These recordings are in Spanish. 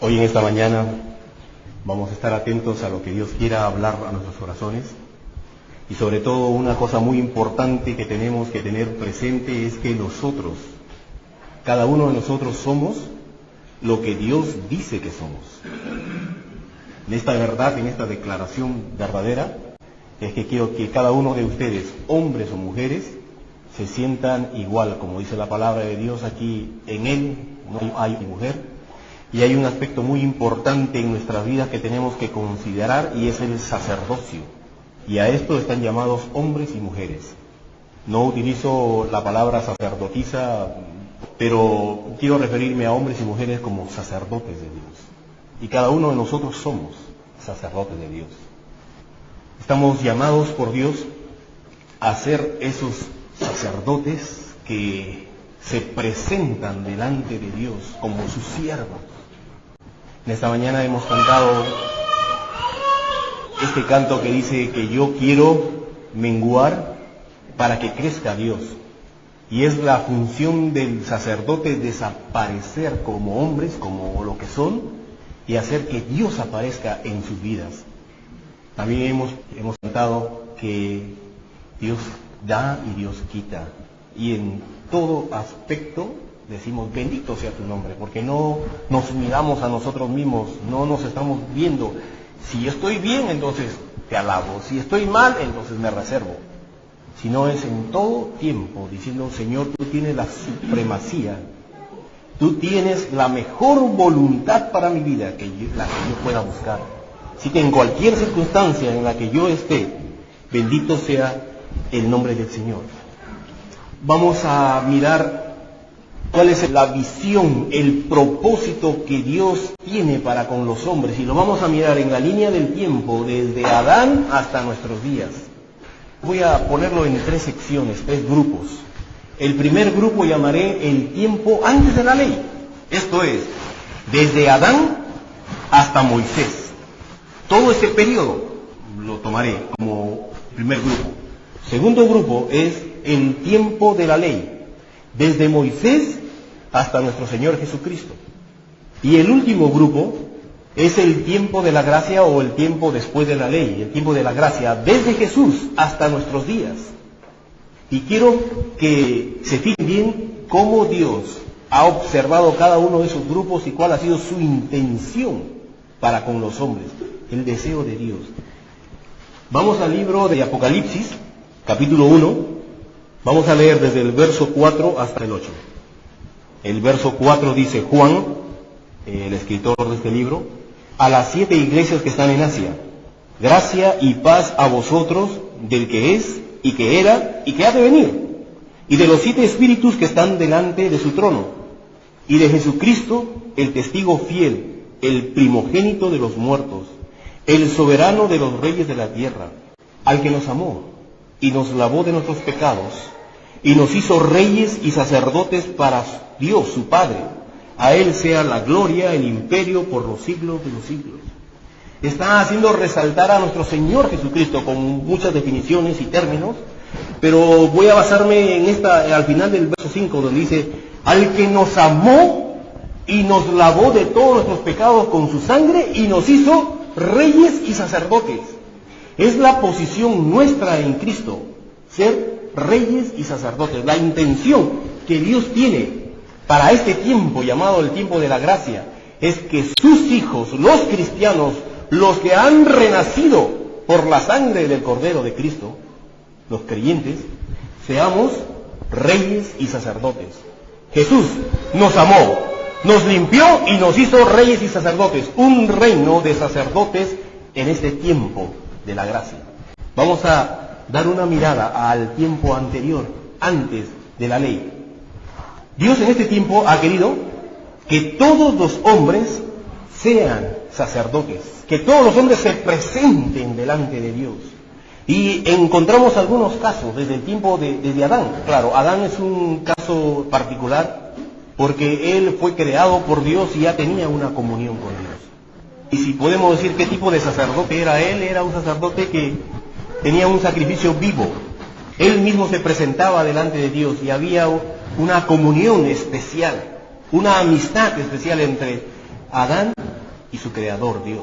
Hoy en esta mañana vamos a estar atentos a lo que Dios quiera hablar a nuestros corazones, y sobre todo una cosa muy importante que tenemos que tener presente es que nosotros, cada uno de nosotros somos lo que Dios dice que somos. En esta verdad, en esta declaración verdadera, es que quiero que cada uno de ustedes, hombres o mujeres, se sientan igual, como dice la palabra de Dios aquí, en Él no hay mujer. Y hay un aspecto muy importante en nuestras vidas que tenemos que considerar, y es el sacerdocio. Y a esto están llamados hombres y mujeres. No utilizo la palabra sacerdotisa, pero quiero referirme a hombres y mujeres como sacerdotes de Dios. Y cada uno de nosotros somos sacerdotes de Dios. Estamos llamados por Dios a ser esos sacerdotes que se presentan delante de Dios como sus siervos. En esta mañana hemos cantado este canto que dice que yo quiero menguar para que crezca Dios. Y es la función del sacerdote desaparecer como hombres, como lo que son, y hacer que Dios aparezca en sus vidas. También hemos cantado que Dios da y Dios quita. Y en todo aspecto decimos, bendito sea tu nombre, porque no nos miramos a nosotros mismos, no nos estamos viendo. Si estoy bien, entonces te alabo. Si estoy mal, entonces me reservo. Sino es en todo tiempo diciendo, Señor, tú tienes la supremacía, tú tienes la mejor voluntad para mi vida, la que yo pueda buscar. Así que en cualquier circunstancia en la que yo esté, bendito sea el nombre del Señor. Vamos a mirar cuál es la visión, el propósito que Dios tiene para con los hombres, y lo vamos a mirar en la línea del tiempo, desde Adán hasta nuestros días. Voy a ponerlo en 3 secciones, 3 grupos. El primer grupo llamaré el tiempo antes de la ley. Esto es, desde Adán hasta Moisés. Todo ese periodo lo tomaré como primer grupo. Segundo grupo es el tiempo de la ley, desde Moisés hasta nuestro Señor Jesucristo. Y el último grupo es el tiempo de la gracia, o el tiempo después de la ley, el tiempo de la gracia, desde Jesús hasta nuestros días. Y quiero que se fijen bien cómo Dios ha observado cada uno de esos grupos y cuál ha sido su intención para con los hombres, el deseo de Dios. Vamos al libro de Apocalipsis, capítulo 1, vamos a leer desde el verso 4 hasta el 8. El verso 4 dice: Juan, el escritor de este libro, a las 7 iglesias que están en Asia, gracia y paz a vosotros del que es, y que era, y que ha de venir, y de los 7 espíritus que están delante de su trono, y de Jesucristo, el testigo fiel, el primogénito de los muertos, el soberano de los reyes de la tierra, al que nos amó y nos lavó de nuestros pecados, y nos hizo reyes y sacerdotes para Dios su Padre. A Él sea la gloria, el imperio por los siglos de los siglos. Está haciendo resaltar a nuestro Señor Jesucristo con muchas definiciones y términos, pero voy a basarme en al final del verso 5, donde dice: al que nos amó y nos lavó de todos nuestros pecados con su sangre, y nos hizo reyes y sacerdotes. Es la posición nuestra en Cristo, ser reyes y sacerdotes. La intención que Dios tiene para este tiempo llamado el tiempo de la gracia es que sus hijos, los cristianos, los que han renacido por la sangre del Cordero de Cristo, los creyentes, seamos reyes y sacerdotes. Jesús nos amó, nos limpió y nos hizo reyes y sacerdotes, un reino de sacerdotes en este tiempo de la gracia. Vamos a dar una mirada al tiempo anterior, antes de la ley. Dios en este tiempo ha querido que todos los hombres sean sacerdotes, que todos los hombres se presenten delante de Dios. Y encontramos algunos casos desde el tiempo desde Adán. Claro, Adán es un caso particular porque él fue creado por Dios y ya tenía una comunión con Dios. Y si podemos decir qué tipo de sacerdote era él, era un sacerdote que tenía un sacrificio vivo. Él mismo se presentaba delante de Dios y había una comunión especial, una amistad especial entre Adán y su creador Dios.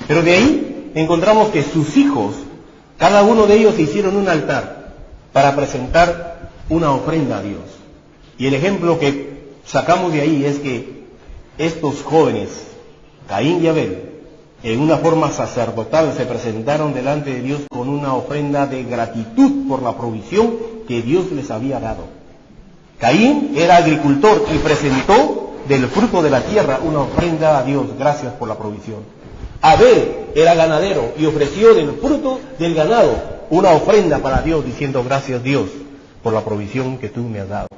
Pero de ahí encontramos que sus hijos, cada uno de ellos hicieron un altar para presentar una ofrenda a Dios. Y el ejemplo que sacamos de ahí es que estos jóvenes, Caín y Abel, en una forma sacerdotal se presentaron delante de Dios con una ofrenda de gratitud por la provisión que Dios les había dado. Caín era agricultor y presentó del fruto de la tierra una ofrenda a Dios, gracias por la provisión. Abel era ganadero y ofreció del fruto del ganado una ofrenda para Dios, diciendo gracias Dios por la provisión que tú me has dado.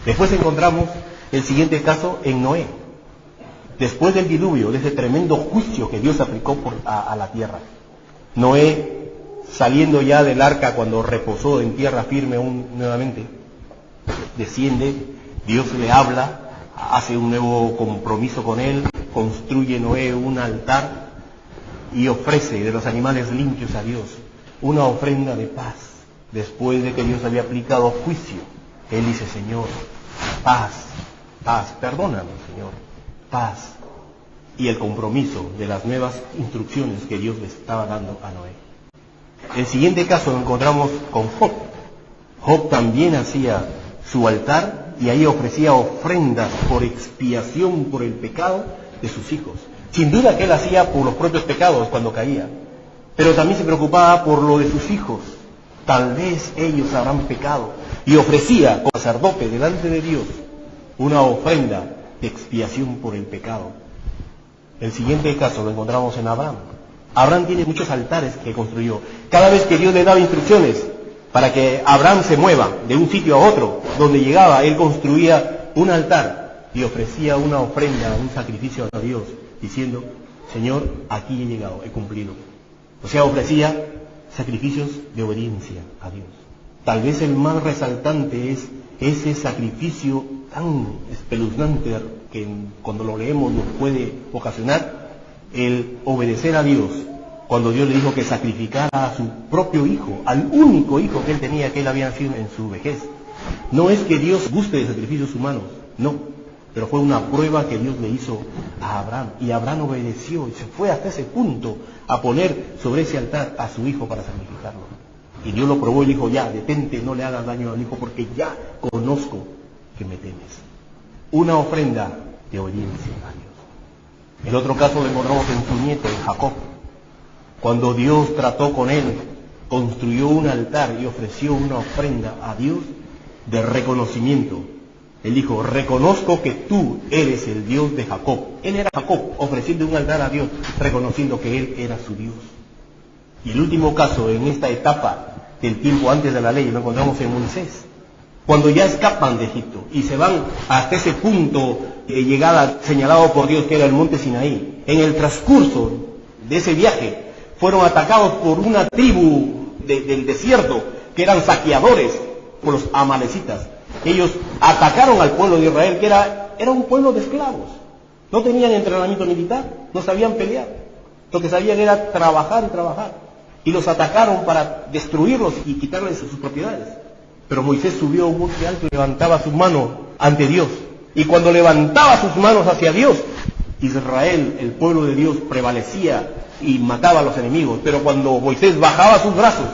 Después encontramos el siguiente caso en Noé. Después del diluvio, de ese tremendo juicio que Dios aplicó a la tierra, Noé, saliendo ya del arca cuando reposó en tierra firme nuevamente, desciende, Dios le habla, hace un nuevo compromiso con él, construye Noé un altar y ofrece de los animales limpios a Dios una ofrenda de paz. Después de que Dios había aplicado juicio, él dice: Señor, paz, paz, perdóname, Señor, paz. Y el compromiso de las nuevas instrucciones que Dios le estaba dando a Noé. El siguiente caso lo encontramos con Job. Job también hacía su altar y ahí ofrecía ofrendas por expiación por el pecado de sus hijos. Sin duda que él hacía por los propios pecados cuando caía, pero también se preocupaba por lo de sus hijos. Tal vez ellos habrán pecado, y ofrecía como sacerdote delante de Dios una ofrenda de expiación por el pecado. El siguiente caso lo encontramos en Abraham. Abraham tiene muchos altares que construyó. Cada vez que Dios le daba instrucciones para que Abraham se mueva de un sitio a otro, donde llegaba, él construía un altar y ofrecía una ofrenda, un sacrificio a Dios, diciendo: Señor, aquí he llegado, he cumplido. O sea, ofrecía sacrificios de obediencia a Dios. Tal vez el más resaltante es ese sacrificio tan espeluznante que cuando lo leemos nos puede ocasionar el obedecer a Dios, cuando Dios le dijo que sacrificara a su propio hijo, al único hijo que él tenía, que él había nacido en su vejez. No es que Dios guste de sacrificios humanos, no, pero fue una prueba que Dios le hizo a Abraham, y Abraham obedeció y se fue hasta ese punto a poner sobre ese altar a su hijo para sacrificarlo. Y Dios lo probó y le dijo: ya, detente, no le hagas daño al hijo, porque ya conozco que me temes. Una ofrenda de obediencia a Dios. El otro caso lo encontramos en su nieto, en Jacob. Cuando Dios trató con él, construyó un altar y ofreció una ofrenda a Dios de reconocimiento. Él dijo: reconozco que tú eres el Dios de Jacob. Él era Jacob, ofreciendo un altar a Dios, reconociendo que él era su Dios. Y el último caso en esta etapa del tiempo antes de la ley lo encontramos en Moisés. Cuando ya escapan de Egipto y se van hasta ese punto de llegada señalado por Dios, que era el monte Sinaí, en el transcurso de ese viaje fueron atacados por una tribu del desierto, que eran saqueadores, por los amalecitas. Ellos atacaron al pueblo de Israel, que era un pueblo de esclavos. No tenían entrenamiento militar, no sabían pelear. Lo que sabían era trabajar y trabajar. Y los atacaron para destruirlos y quitarles sus propiedades. Pero Moisés subió a un monte alto y levantaba su mano ante Dios. Y cuando levantaba sus manos hacia Dios, Israel, el pueblo de Dios, prevalecía y mataba a los enemigos. Pero cuando Moisés bajaba sus brazos,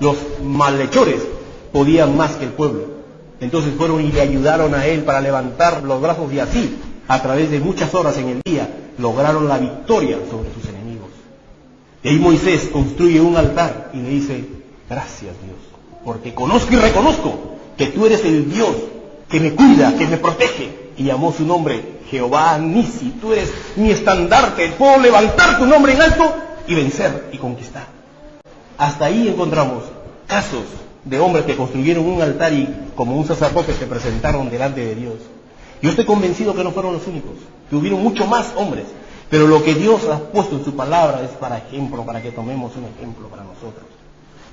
los malhechores podían más que el pueblo. Entonces fueron y le ayudaron a él para levantar los brazos, y así, a través de muchas horas en el día, lograron la victoria sobre sus enemigos. Y ahí Moisés construye un altar y le dice: gracias Dios, porque conozco y reconozco que tú eres el Dios que me cuida, que me protege. Y llamó su nombre Jehová Nisi. Tú eres mi estandarte, puedo levantar tu nombre en alto y vencer y conquistar. Hasta ahí encontramos casos de hombres que construyeron un altar y como un sacerdote se presentaron delante de Dios. Yo estoy convencido que no fueron los únicos, que hubieron mucho más hombres, pero lo que Dios ha puesto en su palabra es para ejemplo, para que tomemos un ejemplo para nosotros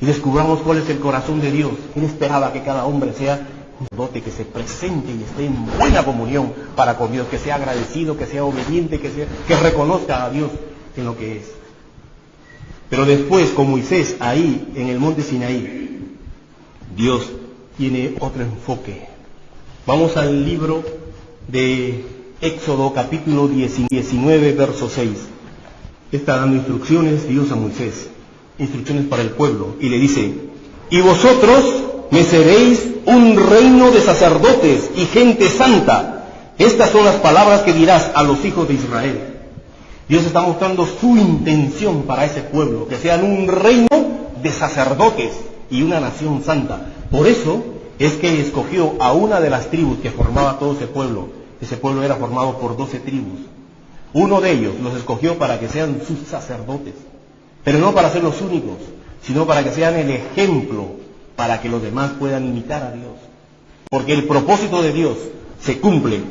y descubramos cuál es el corazón de Dios. Él esperaba que cada hombre sea un sacerdote, que se presente y esté en buena comunión para con Dios, que sea agradecido, que sea obediente, que reconozca a Dios en lo que es. Pero después, con Moisés ahí en el monte Sinaí, Dios tiene otro enfoque. Vamos al libro de Éxodo capítulo 19, verso 6. Está dando instrucciones Dios a Moisés, instrucciones para el pueblo, y le dice: y vosotros me seréis un reino de sacerdotes y gente santa. Estas son las palabras que dirás a los hijos de Israel. Dios está mostrando su intención para ese pueblo, que sean un reino de sacerdotes y una nación santa. Por eso es que escogió a una de las tribus que formaba todo ese pueblo. Ese pueblo era formado por 12 tribus. Uno de ellos los escogió para que sean sus sacerdotes, pero no para ser los únicos, sino para que sean el ejemplo, para que los demás puedan imitar a Dios. Porque el propósito de Dios se cumple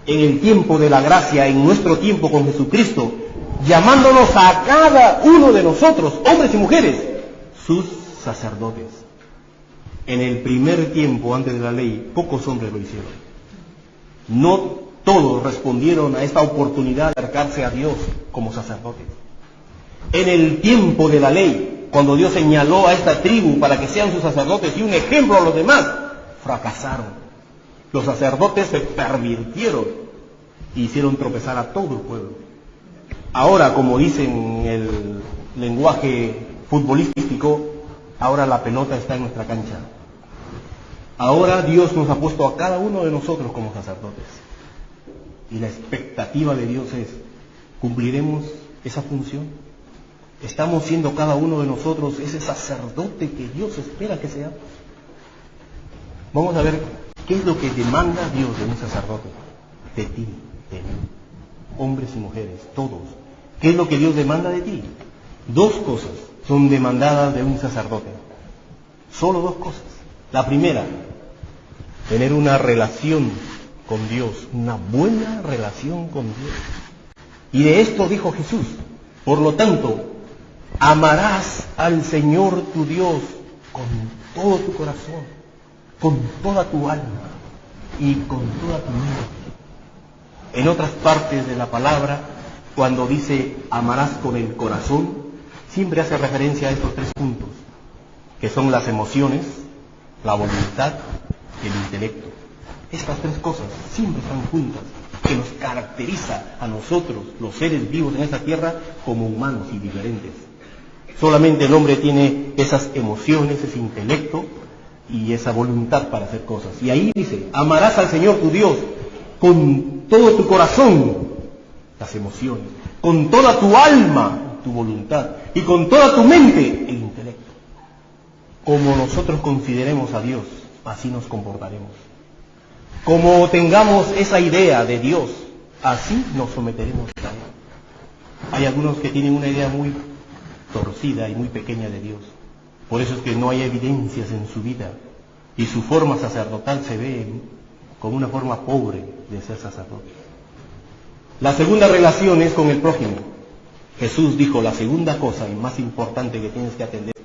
en el tiempo de la gracia, en nuestro tiempo con Jesucristo, llamándonos a cada uno de nosotros, hombres y mujeres, sus sacerdotes. En el primer tiempo, antes de la ley, pocos hombres lo hicieron. No todos respondieron a esta oportunidad de acercarse a Dios como sacerdotes. En el tiempo de la ley, cuando Dios señaló a esta tribu para que sean sus sacerdotes y un ejemplo a los demás, fracasaron. Los sacerdotes se pervirtieron y hicieron tropezar a todo el pueblo. Ahora, como dicen en el lenguaje futbolístico, ahora la pelota está en nuestra cancha. Ahora Dios nos ha puesto a cada uno de nosotros como sacerdotes. Y la expectativa de Dios es: ¿cumpliremos esa función? ¿Estamos siendo cada uno de nosotros ese sacerdote que Dios espera que seamos? Vamos a ver qué es lo que demanda Dios de un sacerdote. De ti, de mí, hombres y mujeres, todos. ¿Qué es lo que Dios demanda de ti? Dos cosas son demandadas de un sacerdote. Solo dos cosas. La primera, tener una relación con Dios, una buena relación con Dios. Y de esto dijo Jesús: por lo tanto, amarás al Señor tu Dios con todo tu corazón, con toda tu alma y con toda tu mente. En otras partes de la palabra, cuando dice amarás con el corazón, siempre hace referencia a estos tres puntos, que son las emociones, la voluntad y el intelecto. Estas tres cosas siempre están juntas, que nos caracteriza a nosotros, los seres vivos en esta tierra, como humanos y diferentes. Solamente el hombre tiene esas emociones, ese intelecto y esa voluntad para hacer cosas. Y ahí dice: amarás al Señor tu Dios con todo tu corazón, las emociones, con toda tu alma, tu voluntad, y con toda tu mente, el intelecto. Como nosotros consideremos a Dios, así nos comportaremos. Como tengamos esa idea de Dios, así nos someteremos a Él. Hay algunos que tienen una idea muy torcida y muy pequeña de Dios. Por eso es que no hay evidencias en su vida, y su forma sacerdotal se ve como una forma pobre de ser sacerdote. La segunda relación es con el prójimo. Jesús dijo: la segunda cosa y más importante que tienes que atender: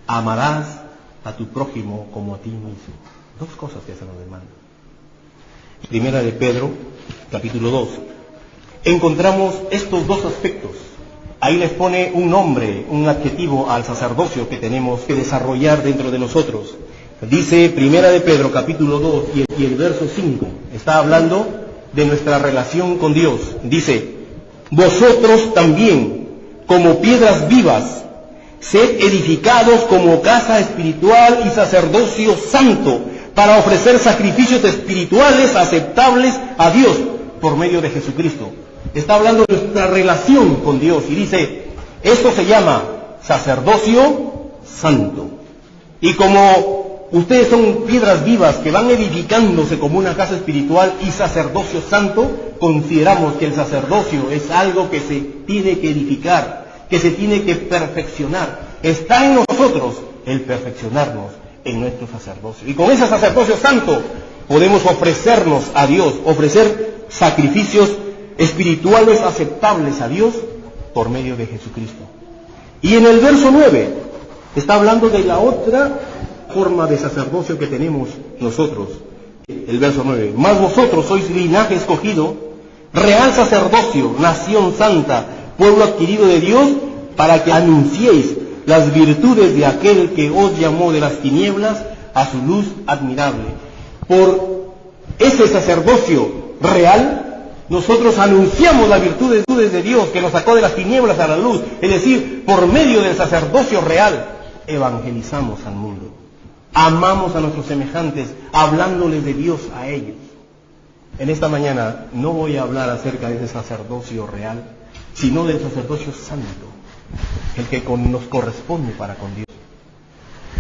amarás a tu prójimo como a ti mismo. Dos cosas que se nos demandan. Primera de Pedro, capítulo 2. Encontramos estos dos aspectos. Ahí les pone un nombre, un adjetivo al sacerdocio que tenemos que desarrollar dentro de nosotros. Dice Primera de Pedro, capítulo 2 y el verso 5. Está hablando de nuestra relación con Dios. Dice: vosotros también, como piedras vivas, sed edificados como casa espiritual y sacerdocio santo, para ofrecer sacrificios espirituales aceptables a Dios por medio de Jesucristo. Está hablando de nuestra relación con Dios y dice: esto se llama sacerdocio santo. Y como ustedes son piedras vivas que van edificándose como una casa espiritual y sacerdocio santo, consideramos que el sacerdocio es algo que se tiene que edificar, que se tiene que perfeccionar. Está en nosotros el perfeccionarnos en nuestro sacerdocio. Y con ese sacerdocio santo podemos ofrecernos a Dios, ofrecer sacrificios espirituales aceptables a Dios por medio de Jesucristo. Y en el verso 9 está hablando de la otra forma de sacerdocio que tenemos nosotros. El verso 9: mas vosotros sois linaje escogido, real sacerdocio, nación santa, pueblo adquirido de Dios, para que anunciéis las virtudes de aquel que os llamó de las tinieblas a su luz admirable. Por ese sacerdocio real Nosotros anunciamos las virtudes de Dios que nos sacó de las tinieblas a la luz. Es decir, por medio del sacerdocio real, evangelizamos al mundo. Amamos a nuestros semejantes, hablándoles de Dios a ellos. En esta mañana no voy a hablar acerca de ese sacerdocio real, sino del sacerdocio santo, el que nos corresponde para con Dios.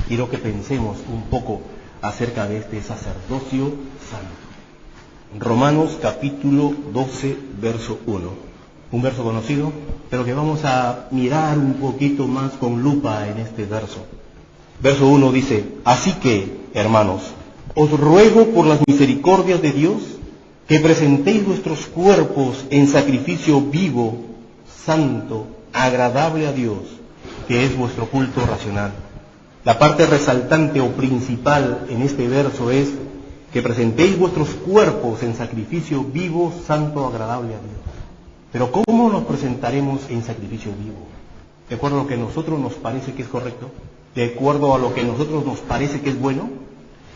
Quiero que pensemos un poco acerca de este sacerdocio santo. Romanos capítulo 12, verso 1. Un verso conocido, pero que vamos a mirar un poquito más con lupa en este verso. Verso 1 dice: así que, hermanos, os ruego por las misericordias de Dios que presentéis vuestros cuerpos en sacrificio vivo, santo, agradable a Dios, que es vuestro culto racional. La parte resaltante o principal en este verso es que presentéis vuestros cuerpos en sacrificio vivo, santo, agradable a Dios. Pero ¿cómo nos presentaremos en sacrificio vivo? ¿De acuerdo a lo que a nosotros nos parece que es correcto? ¿De acuerdo a lo que a nosotros nos parece que es bueno?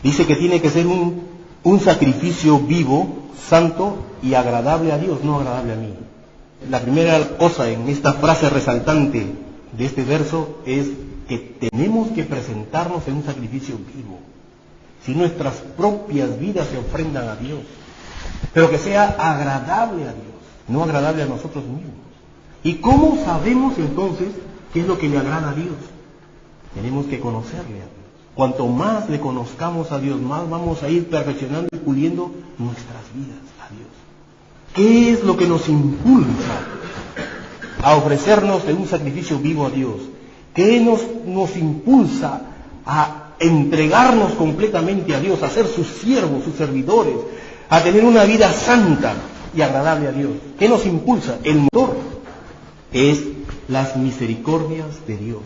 Dice que tiene que ser un sacrificio vivo, santo y agradable a Dios, no agradable a mí. La primera cosa en esta frase resaltante de este verso es que tenemos que presentarnos en un sacrificio vivo. Si nuestras propias vidas se ofrendan a Dios, pero que sea agradable a Dios, no agradable a nosotros mismos. ¿Y cómo sabemos entonces qué es lo que le agrada a Dios? Tenemos que conocerle a Dios. Cuanto más le conozcamos a Dios, más vamos a ir perfeccionando y puliendo nuestras vidas a Dios. ¿Qué es lo que nos impulsa a ofrecernos en un sacrificio vivo a Dios? ¿Qué nos impulsa a entregarnos completamente a Dios, a ser sus siervos, sus servidores, a tener una vida santa y agradable a Dios? ¿Qué nos impulsa? El motor es las misericordias de Dios.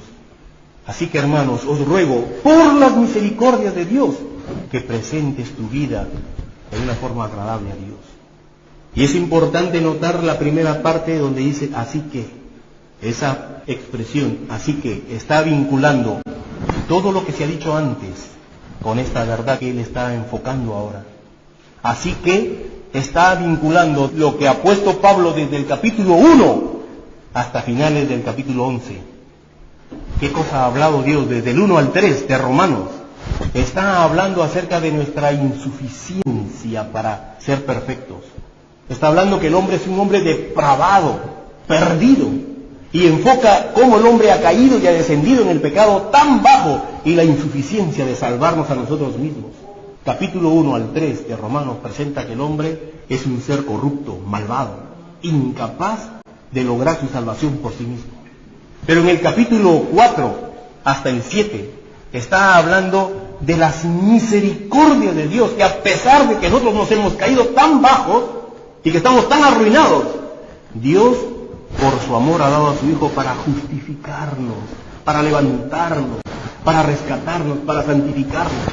Así que, hermanos, os ruego por las misericordias de Dios que presentes tu vida de una forma agradable a Dios. Y es importante notar la primera parte donde dice así que. Esa expresión, así que, está vinculando todo lo que se ha dicho antes con esta verdad que él está enfocando ahora. Así que está vinculando lo que ha puesto Pablo desde el capítulo 1 hasta finales del capítulo 11. ¿Qué cosa ha hablado Dios desde el 1 al 3 de Romanos? Está hablando acerca de nuestra insuficiencia para ser perfectos. Está hablando que el hombre es un hombre depravado, perdido. Y enfoca cómo el hombre ha caído y ha descendido en el pecado tan bajo y la insuficiencia de salvarnos a nosotros mismos. Capítulo 1 al 3 de Romanos presenta que el hombre es un ser corrupto, malvado, incapaz de lograr su salvación por sí mismo. Pero en el capítulo 4 hasta el 7 está hablando de las misericordias de Dios, que a pesar de que nosotros nos hemos caído tan bajos y que estamos tan arruinados, Dios por su amor ha dado a su Hijo para justificarnos, para levantarnos, para rescatarnos, para santificarnos,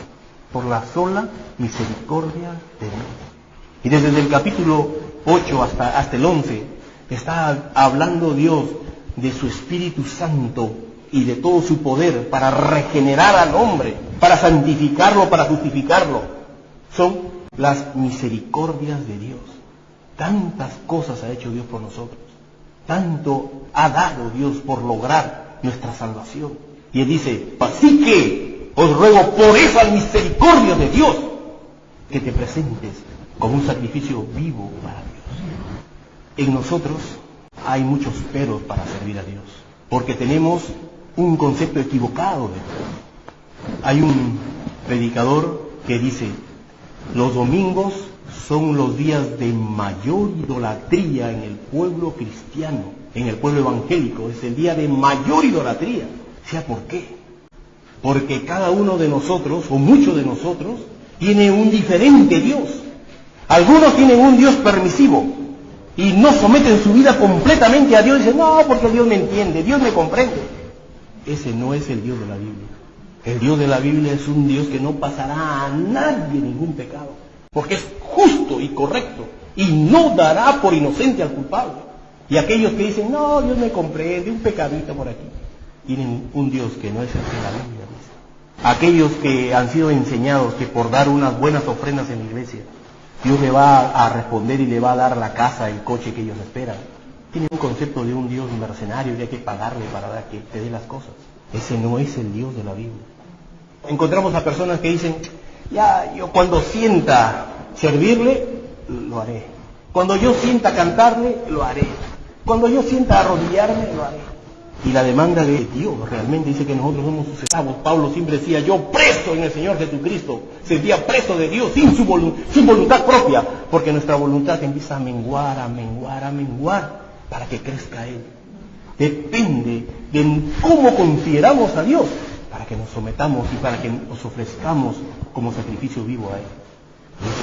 por la sola misericordia de Dios. Y desde el capítulo 8 hasta el 11 está hablando Dios de su Espíritu Santo y de todo su poder para regenerar al hombre, para santificarlo, para justificarlo. Son las misericordias de Dios. Tantas cosas ha hecho Dios por nosotros. Tanto ha dado Dios por lograr nuestra salvación. Y él dice, así que os ruego por esas misericordias de Dios que te presentes como un sacrificio vivo para Dios. En nosotros hay muchos peros para servir a Dios, porque tenemos un concepto equivocado de Dios. Hay un predicador que dice, los domingos son los días de mayor idolatría en el pueblo cristiano, en el pueblo evangélico. Es el día de mayor idolatría. ¿Sea por qué? Porque cada uno de nosotros, o muchos de nosotros, tiene un diferente Dios. Algunos tienen un Dios permisivo y no someten su vida completamente a Dios y dicen, no, porque Dios me entiende, Dios me comprende. Ese no es el Dios de la Biblia. El Dios de la Biblia es un Dios que no pasará a nadie ningún pecado, porque es justo y correcto y no dará por inocente al culpable. Y aquellos que dicen, no, Dios me comprende, un pecadito por aquí, tienen un Dios que no es el que la Biblia dice. Aquellos que han sido enseñados que por dar unas buenas ofrendas en la iglesia, Dios le va a responder y le va a dar la casa, el coche que ellos esperan. Tiene un concepto de un Dios mercenario y hay que pagarle para que te dé las cosas. Ese no es el Dios de la Biblia. Encontramos a personas que dicen, ya, yo cuando sienta servirle, lo haré. Cuando yo sienta cantarle, lo haré. Cuando yo sienta arrodillarme, lo haré. Y la demanda de Dios realmente dice que nosotros somos sus esclavos. Pablo siempre decía, yo preso en el Señor Jesucristo. Sentía preso de Dios sin voluntad propia, porque nuestra voluntad empieza a menguar, para que crezca Él. Depende de cómo consideramos a Dios, para que nos sometamos y para que nos ofrezcamos como sacrificio vivo a Él.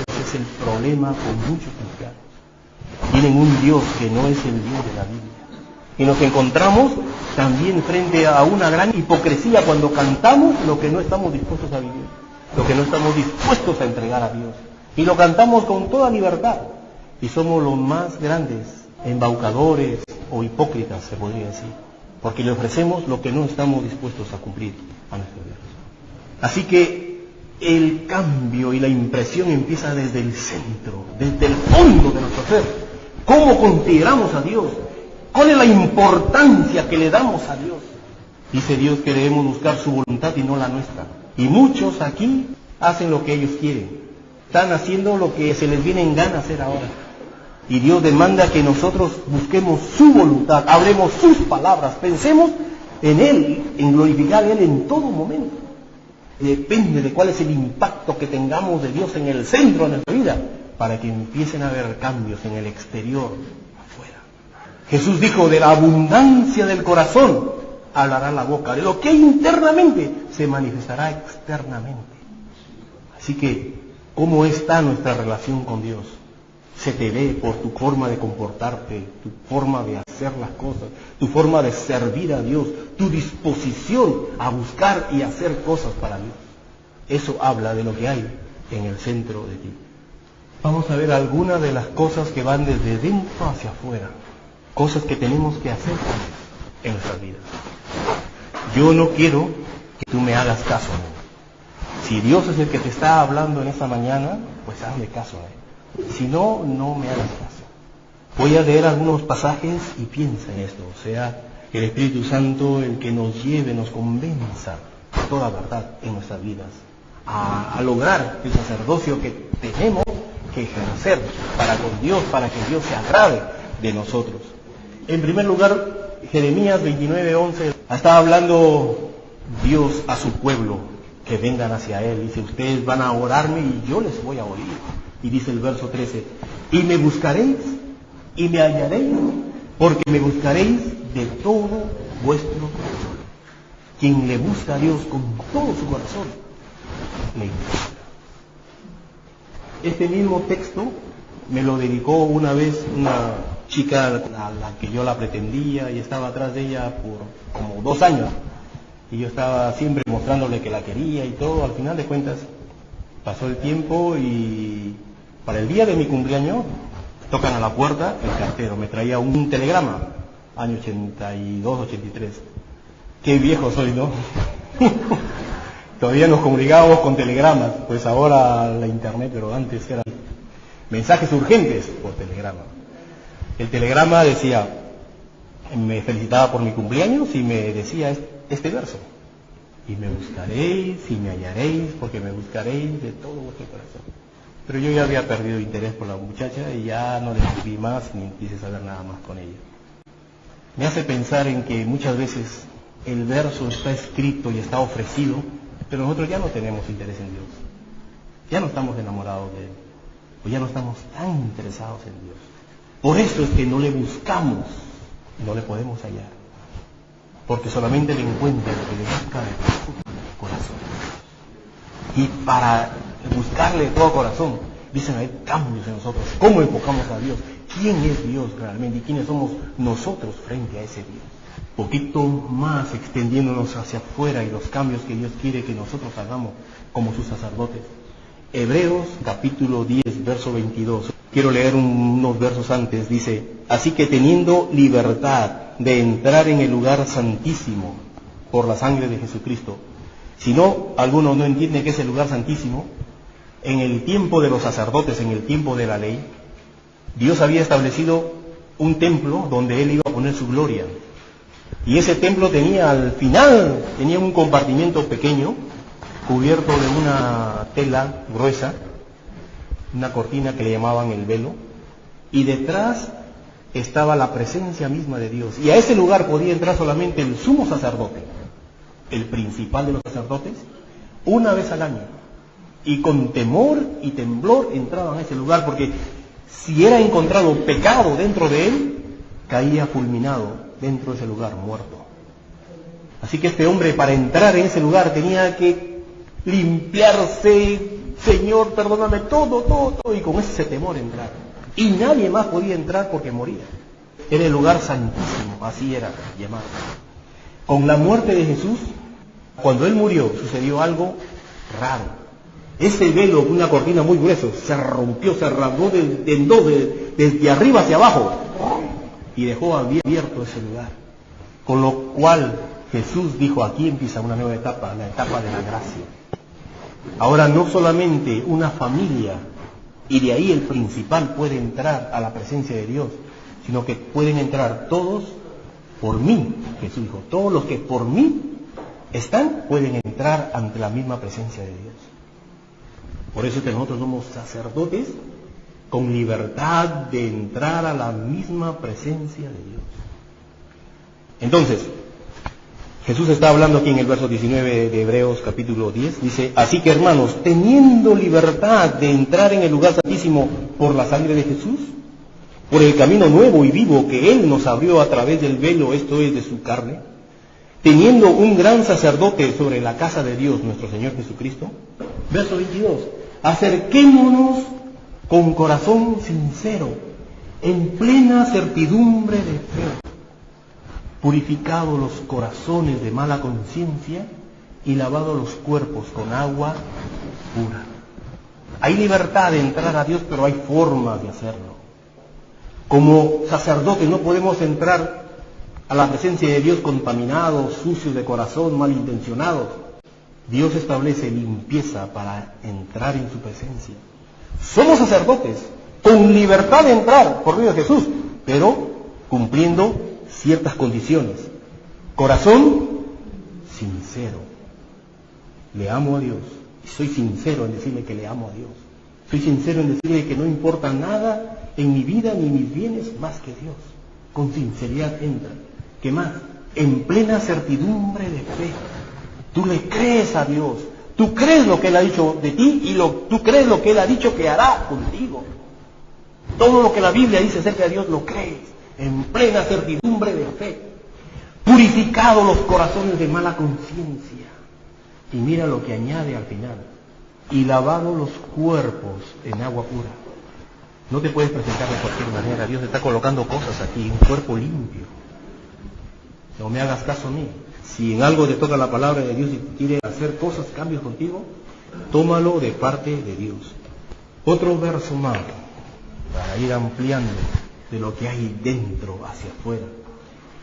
Ese es el problema con muchos cristianos. Tienen un Dios que no es el Dios de la Biblia. Y nos encontramos también frente a una gran hipocresía cuando cantamos lo que no estamos dispuestos a vivir, lo que no estamos dispuestos a entregar a Dios. Y lo cantamos con toda libertad. Y somos los más grandes embaucadores o hipócritas, se podría decir, porque le ofrecemos lo que no estamos dispuestos a cumplir a nuestro Dios. Así que el cambio y la impresión empieza desde el centro, desde el fondo de nuestro ser. ¿Cómo consideramos a Dios? ¿Cuál es la importancia que le damos a Dios? Dice Dios que debemos buscar su voluntad y no la nuestra. Y muchos aquí hacen lo que ellos quieren. Están haciendo lo que se les viene en gana hacer ahora. Y Dios demanda que nosotros busquemos su voluntad, hablemos sus palabras, pensemos en Él, en glorificar a Él en todo momento. Depende de cuál es el impacto que tengamos de Dios en el centro de nuestra vida, para que empiecen a haber cambios en el exterior. Jesús dijo, de la abundancia del corazón hablará la boca, de lo que hay internamente se manifestará externamente. Así que, ¿cómo está nuestra relación con Dios? Se te ve por tu forma de comportarte, tu forma de hacer las cosas, tu forma de servir a Dios, tu disposición a buscar y hacer cosas para Dios. Eso habla de lo que hay en el centro de ti. Vamos a ver algunas de las cosas que van desde dentro hacia afuera. Cosas que tenemos que hacer en nuestras vidas. Yo no quiero que tú me hagas caso a mí. Si Dios es el que te está hablando en esta mañana, pues hazle caso a Él. Si no, no me hagas caso. Voy a leer algunos pasajes y piensa en esto. O sea, el Espíritu Santo, el que nos lleve, nos convenza de toda verdad en nuestras vidas. A lograr el sacerdocio que tenemos que ejercer para con Dios, para que Dios se agrade de nosotros. En primer lugar, Jeremías 29:11, está hablando Dios a su pueblo, que vengan hacia Él. Dice, ustedes van a orarme y yo les voy a oír. Y dice el verso 13, y me buscaréis y me hallaréis, porque me buscaréis de todo vuestro corazón. Quien le busca a Dios con todo su corazón, le encuentra. Este mismo texto me lo dedicó una vez una chica a la que yo la pretendía y estaba atrás de ella por como 2 años. Y yo estaba siempre mostrándole que la quería y todo. Al final de cuentas, pasó el tiempo y para el día de mi cumpleaños, tocan a la puerta, el cartero me traía un telegrama, año 82, 83. Qué viejo soy, ¿no? Todavía nos comunicábamos con telegramas, pues ahora la internet, pero antes eran mensajes urgentes por telegrama. El telegrama decía, me felicitaba por mi cumpleaños y me decía este verso: y me buscaréis y me hallaréis, porque me buscaréis de todo vuestro corazón. Pero yo ya había perdido interés por la muchacha y ya no le escribí más ni quise saber nada más con ella. Me hace pensar en que muchas veces el verso está escrito y está ofrecido, pero nosotros ya no tenemos interés en Dios. Ya no estamos enamorados de Él, o ya no estamos tan interesados en Dios. Por eso es que no le buscamos, no le podemos hallar, porque solamente le encuentra el que le busca de todo corazón. Y para buscarle de todo corazón, dicen hay cambios en nosotros. ¿Cómo enfocamos a Dios? ¿Quién es Dios realmente? ¿Y quiénes somos nosotros frente a ese Dios? Poquito más extendiéndonos hacia afuera y los cambios que Dios quiere que nosotros hagamos como sus sacerdotes. Hebreos capítulo 10, verso 22. Quiero leer unos versos antes. Dice, así que teniendo libertad de entrar en el lugar santísimo por la sangre de Jesucristo. Si no, alguno no entiende qué es el lugar santísimo, En el tiempo de los sacerdotes, en el tiempo de la ley, Dios había establecido un templo donde Él iba a poner su gloria. Y ese templo tenía al final, tenía un compartimiento pequeño, cubierto de una tela gruesa, una cortina que le llamaban el velo, y detrás estaba la presencia misma de Dios. Y a ese lugar podía entrar solamente el sumo sacerdote, el principal de los sacerdotes, una vez al año. Y con temor y temblor entraban a ese lugar, porque si era encontrado pecado dentro de él, caía fulminado dentro de ese lugar, muerto. Así que este hombre, para entrar en ese lugar, tenía que limpiarse, Señor, perdóname, todo, y con ese temor entrar. Y nadie más podía entrar porque moría. Era el lugar santísimo, así era llamado. Con la muerte de Jesús, cuando Él murió, sucedió algo raro. Ese velo, una cortina muy gruesa, se rompió, se rasgó en dos, desde arriba hacia abajo, y dejó abierto ese lugar. Con lo cual Jesús dijo, aquí empieza una nueva etapa, la etapa de la gracia. Ahora no solamente una familia, y de ahí el principal puede entrar a la presencia de Dios, sino que pueden entrar todos por mí. Jesús dijo, todos los que por mí están, pueden entrar ante la misma presencia de Dios. Por eso es que nosotros somos sacerdotes con libertad de entrar a la misma presencia de Dios. Entonces, Jesús está hablando aquí en el verso 19 de Hebreos capítulo 10, dice, así que hermanos, teniendo libertad de entrar en el lugar santísimo por la sangre de Jesús, por el camino nuevo y vivo que Él nos abrió a través del velo, esto es de su carne, teniendo un gran sacerdote sobre la casa de Dios, nuestro Señor Jesucristo, verso 22, acerquémonos con corazón sincero, en plena certidumbre de fe, purificados los corazones de mala conciencia y lavados los cuerpos con agua pura. Hay libertad de entrar a Dios, pero hay formas de hacerlo. Como sacerdotes no podemos entrar a la presencia de Dios contaminados, sucios de corazón, malintencionados. Dios establece limpieza para entrar en su presencia. Somos sacerdotes con libertad de entrar por medio de Jesús, pero cumpliendo ciertas condiciones. Corazón sincero. Le amo a Dios. Y soy sincero en decirle que le amo a Dios. Soy sincero en decirle que no importa nada en mi vida ni mis bienes más que Dios. Con sinceridad entra. ¿Qué más? En plena certidumbre de fe. Tú le crees a Dios. Tú crees lo que Él ha dicho de ti y tú crees lo que Él ha dicho que hará contigo. Todo lo que la Biblia dice acerca de Dios lo crees. En plena certidumbre de fe, purificados los corazones de mala conciencia, y mira lo que añade al final, y lavados los cuerpos en agua pura. No te puedes presentar de cualquier manera. Dios está colocando cosas aquí, un cuerpo limpio. No me hagas caso a mí. Si en algo te toca la palabra de Dios y quiere hacer cosas, cambios contigo, tómalo de parte de Dios. Otro verso más para ir ampliando de lo que hay dentro hacia afuera.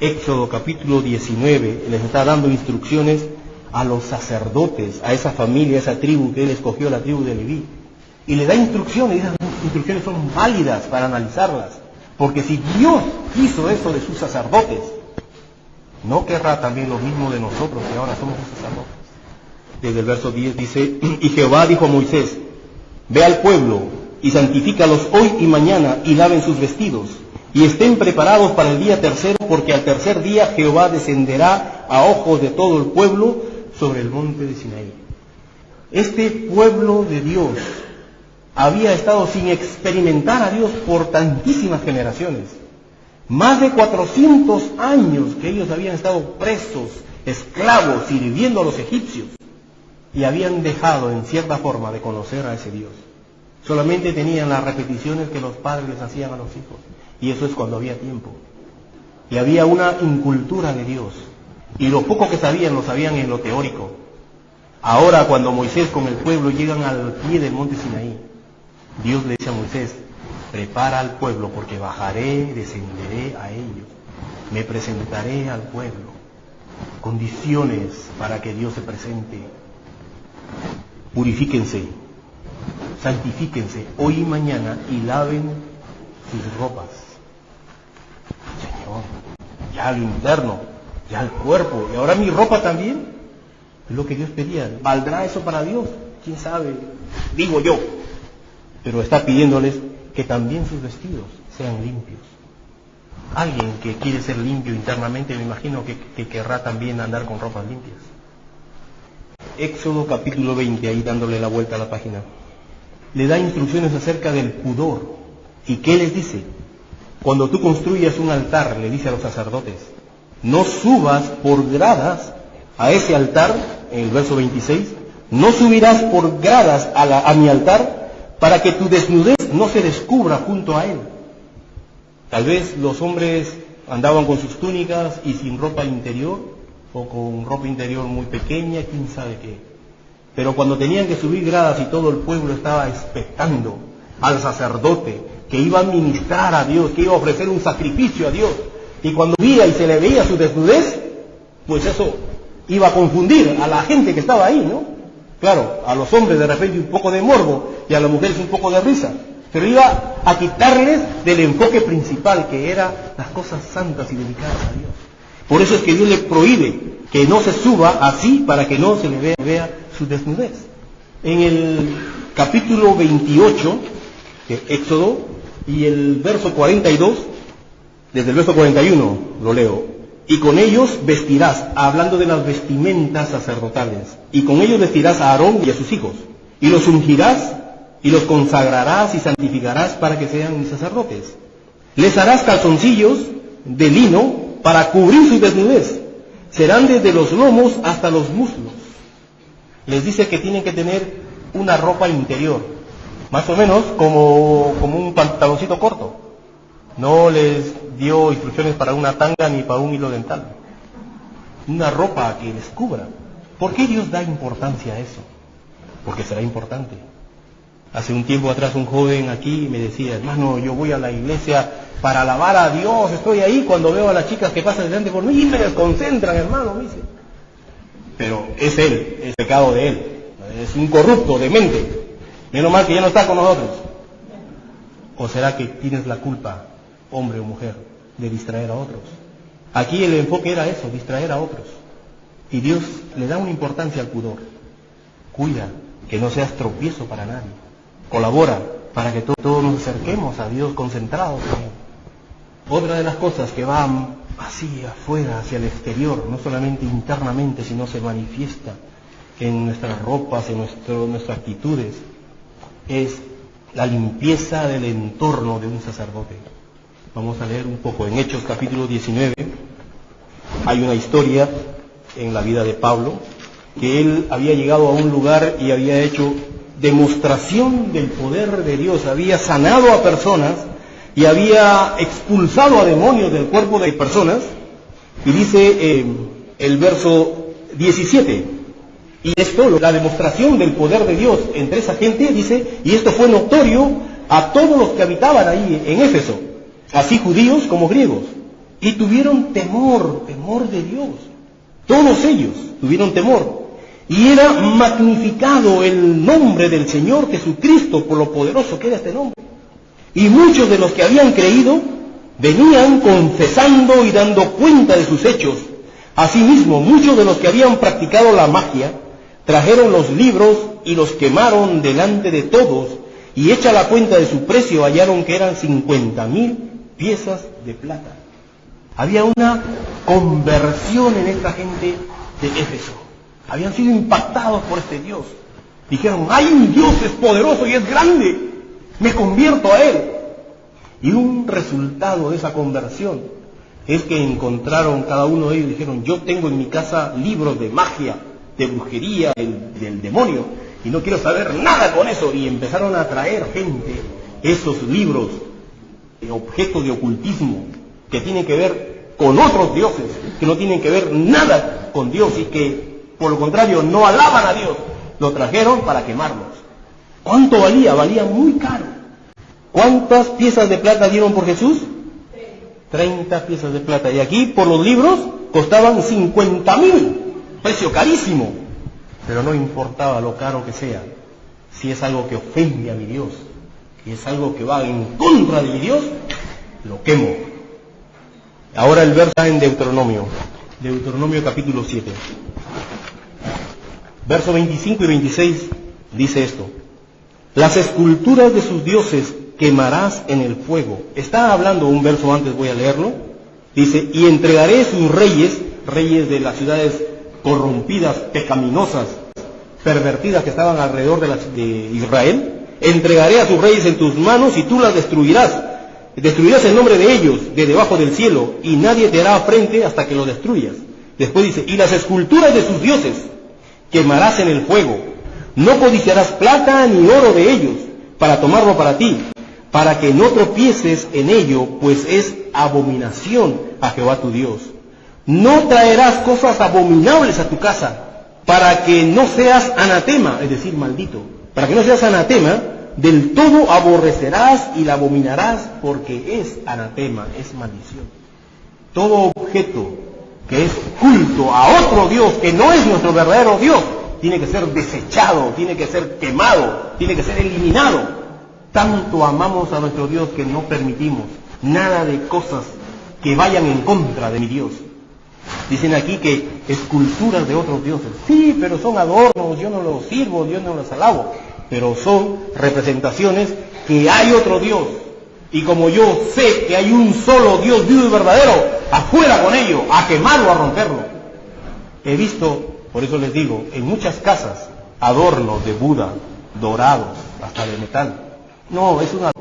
Éxodo capítulo 19 les está dando instrucciones a los sacerdotes, a esa familia, a esa tribu que Él escogió, la tribu de Leví. Y le da instrucciones, y esas instrucciones son válidas para analizarlas. Porque si Dios hizo eso de sus sacerdotes, ¿no querrá también lo mismo de nosotros que ahora somos sus sacerdotes? Desde el verso 10 dice, y Jehová dijo a Moisés, ve al pueblo y santifícalos hoy y mañana, y laven sus vestidos, y estén preparados para el día tercero, porque al tercer día Jehová descenderá a ojos de todo el pueblo sobre el monte de Sinaí. Este pueblo de Dios había estado sin experimentar a Dios por tantísimas generaciones. Más de 400 años que ellos habían estado presos, esclavos, sirviendo a los egipcios, y habían dejado en cierta forma de conocer a ese Dios. Solamente tenían las repeticiones que los padres les hacían a los hijos. Y eso es cuando había tiempo. Y había una incultura de Dios. Y lo poco que sabían, lo sabían en lo teórico. Ahora, cuando Moisés con el pueblo llegan al pie del monte Sinaí, Dios le dice a Moisés, prepara al pueblo porque bajaré, descenderé a ellos. Me presentaré al pueblo. Condiciones para que Dios se presente. Purifíquense. santifíquense hoy y mañana y laven sus ropas. Señor, ya lo interno, ya el cuerpo, y ahora mi ropa también. Es lo que Dios pedía. ¿Valdrá eso para Dios? ¿Quién sabe? Digo yo. Pero está pidiéndoles que también sus vestidos sean limpios. Alguien que quiere ser limpio internamente, me imagino que querrá también andar con ropas limpias. Éxodo capítulo 20, ahí dándole la vuelta a la página. Le da instrucciones acerca del pudor. ¿Y qué les dice? Cuando tú construyas un altar, le dice a los sacerdotes, no subas por gradas a ese altar, en el verso 26, no subirás por gradas a mi altar para que tu desnudez no se descubra junto a él. Tal vez los hombres andaban con sus túnicas y sin ropa interior, o con ropa interior muy pequeña, quién sabe qué. Pero cuando tenían que subir gradas y todo el pueblo estaba expectando al sacerdote que iba a ministrar a Dios, que iba a ofrecer un sacrificio a Dios, y cuando veía y se le veía su desnudez, pues eso iba a confundir a la gente que estaba ahí, ¿no? Claro, a los hombres de repente un poco de morbo y a las mujeres un poco de risa, pero iba a quitarles del enfoque principal, que era las cosas santas y dedicadas a Dios. Por eso es que Dios le prohíbe que no se suba así para que no se le vea su desnudez. En el capítulo 28 de Éxodo y el verso 42, desde el verso 41 lo leo. Y con ellos vestirás, hablando de las vestimentas sacerdotales, y con ellos vestirás a Aarón y a sus hijos, y los ungirás, y los consagrarás y santificarás para que sean mis sacerdotes. Les harás calzoncillos de lino para cubrir su desnudez, serán desde los lomos hasta los muslos. Les dice que tienen que tener una ropa interior, más o menos como un pantaloncito corto. No les dio instrucciones para una tanga ni para un hilo dental. Una ropa que les cubra. ¿Por qué Dios da importancia a eso? Porque será importante. Hace un tiempo atrás un joven aquí me decía, hermano, yo voy a la iglesia para alabar a Dios, estoy ahí cuando veo a las chicas que pasan delante por mí y me desconcentran, hermano, me dice. Pero es él, es pecado de él. Es un corrupto de mente. Menos mal que ya no está con nosotros. ¿O será que tienes la culpa, hombre o mujer, de distraer a otros? Aquí el enfoque era eso, distraer a otros. Y Dios le da una importancia al pudor. Cuida que no seas tropiezo para nadie. Colabora para que todos nos acerquemos a Dios concentrados en Él. Otra de las cosas que va así afuera, hacia el exterior, no solamente internamente, sino se manifiesta en nuestras ropas, en nuestras actitudes, es la limpieza del entorno de un sacerdote. Vamos a leer un poco en Hechos capítulo 19. Hay una historia en la vida de Pablo, que él había llegado a un lugar y había hecho demostración del poder de Dios, había sanado a personas y había expulsado a demonios del cuerpo de personas. Y dice el verso 17, y esto, la demostración del poder de Dios entre esa gente, dice, y esto fue notorio a todos los que habitaban ahí en Éfeso, así judíos como griegos, y tuvieron temor de Dios. Todos ellos tuvieron temor, y era magnificado el nombre del Señor Jesucristo por lo poderoso que era este nombre. Y muchos de los que habían creído venían confesando y dando cuenta de sus hechos. Asimismo, muchos de los que habían practicado la magia trajeron los libros y los quemaron delante de todos, y hecha la cuenta de su precio hallaron que eran 50,000 piezas de plata. Había una conversión en esta gente de Éfeso. Habían sido impactados por este Dios. Dijeron, hay un Dios, es poderoso y es grande, me convierto a Él. Y un resultado de esa conversión es que encontraron cada uno de ellos y dijeron, yo tengo en mi casa libros de magia, de brujería, del demonio, y no quiero saber nada con eso. Y empezaron a traer gente esos libros, objetos de ocultismo, que tienen que ver con otros dioses, que no tienen que ver nada con Dios y que por lo contrario no alaban a Dios. Lo trajeron para quemarlos. ¿Cuánto valía? Valía muy caro. ¿Cuántas piezas de plata dieron por Jesús? 30 piezas de plata. Y aquí por los libros costaban 50,000. Precio carísimo. Pero no importaba lo caro que sea. Si es algo que ofende a mi Dios, y es algo que va en contra de mi Dios, lo quemo. Ahora el verso en Deuteronomio capítulo 7. Verso 25 y 26 dice esto: las esculturas de sus dioses quemarás en el fuego. Está hablando un verso antes, voy a leerlo. Dice: y entregaré sus reyes de las ciudades corrompidas, pecaminosas, pervertidas que estaban alrededor de Israel. Entregaré a sus reyes en tus manos y tú las destruirás. Destruirás el nombre de ellos de debajo del cielo y nadie te hará frente hasta que lo destruyas. Después dice: y las esculturas de sus dioses quemarás en el fuego. No codiciarás plata ni oro de ellos para tomarlo para ti, para que no tropieces en ello, pues es abominación a Jehová tu Dios. No traerás cosas abominables a tu casa, para que no seas anatema, es decir, maldito. Para que no seas anatema, del todo aborrecerás y la abominarás, porque es anatema, es maldición. Todo objeto que es culto a otro Dios, que no es nuestro verdadero Dios, tiene que ser desechado, tiene que ser quemado, tiene que ser eliminado. Tanto amamos a nuestro Dios que no permitimos nada de cosas que vayan en contra de mi Dios. Dicen aquí que esculturas de otros dioses. Sí, pero son adornos, yo no los sirvo, yo no los alabo. Pero son representaciones que hay otro Dios. Y como yo sé que hay un solo Dios vivo y verdadero, afuera con ello, a quemarlo, a romperlo. He visto, por eso les digo, en muchas casas, adornos de Buda, dorados, hasta de metal. No, es una...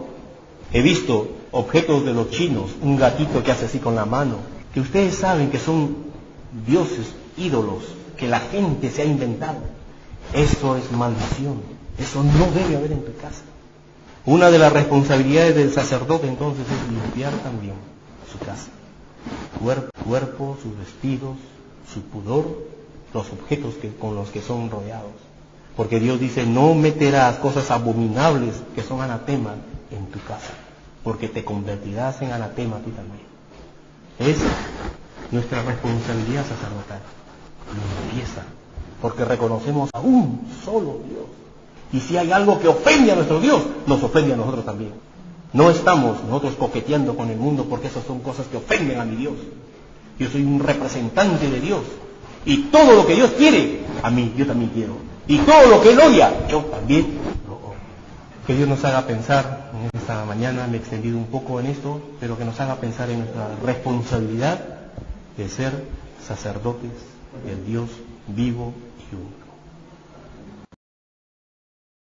He visto objetos de los chinos, un gatito que hace así con la mano, que ustedes saben que son dioses, ídolos, que la gente se ha inventado. Eso es maldición, eso no debe haber en tu casa. Una de las responsabilidades del sacerdote entonces es limpiar también su casa, cuerpo, sus vestidos, su pudor, los objetos con los que son rodeados. Porque Dios dice: no meterás cosas abominables que son anatema en tu casa, porque te convertirás en anatema tú también. Es nuestra responsabilidad sacerdotal, limpieza, porque reconocemos a un solo Dios. Y si hay algo que ofende a nuestro Dios, nos ofende a nosotros también. No estamos nosotros coqueteando con el mundo, porque esas son cosas que ofenden a mi Dios. Yo soy un representante de Dios, y todo lo que Dios quiere, a mí, yo también quiero. Y todo lo que Él odia, yo también lo odio. Que Dios nos haga pensar, en esta mañana me he extendido un poco en esto, pero que nos haga pensar en nuestra responsabilidad de ser sacerdotes del Dios vivo y uno.